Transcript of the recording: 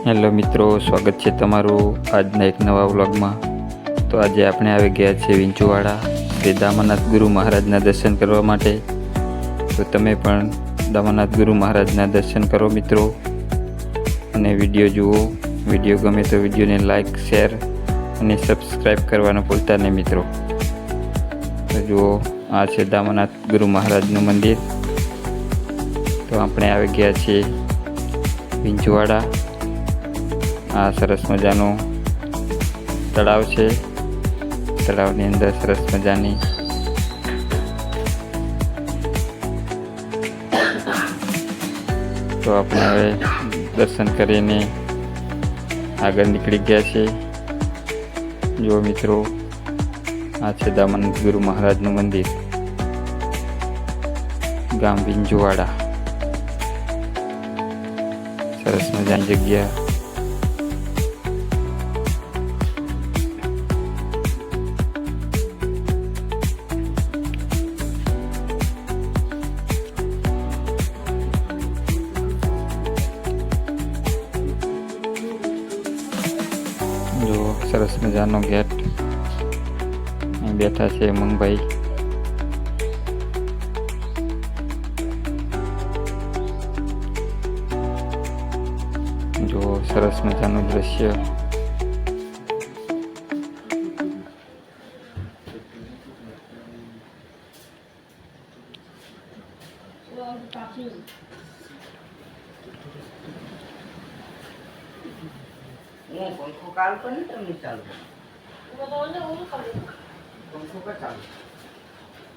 Hello મિત્રો, સ્વાગત છે તમારું આજના એક નવા વ્લોગમાં। તો આજે આપણે આવી ગયા છે વિંછુવાડા શ્રી દામાનાથ ગુરુ મહારાજના દર્શન કરવા માટે। તો તમે પણ દામાનાથ ગુરુ મહારાજના દર્શન કરો મિત્રો, અને વિડીયો જુઓ। વિડીયો ગમે તો વિડીયોને લાઈક, શેર અને સબસ્ક્રાઈબ કરવાનું ભૂલતા નહીં મિત્રો। તો જુઓ, આ છે દામાનાથ ગુરુ મહારાજનું મંદિર। તો આપણે આવી ગયા છીએ વિંછુવાડા। આ સરસ મજાનું તળાવ છે। તળાવની અંદર સરસ મજાની તો આપણે હવે દર્શન કરીને આગળ નીકળી ગયા છે। જો મિત્રો, આ છે દામાનાથ ગુરુ મહારાજનું મંદિર, ગામ વિંછુવાડા। સરસ મજાની જગ્યા। જો સરસ મજાનો ગેટ, અહીં બેઠા છે મંગભાઈ। જો સરસ મજાનું દ્રશ્ય। પંખો કાલ પર ને તમને ચાલુ પંખો પર ચાલુ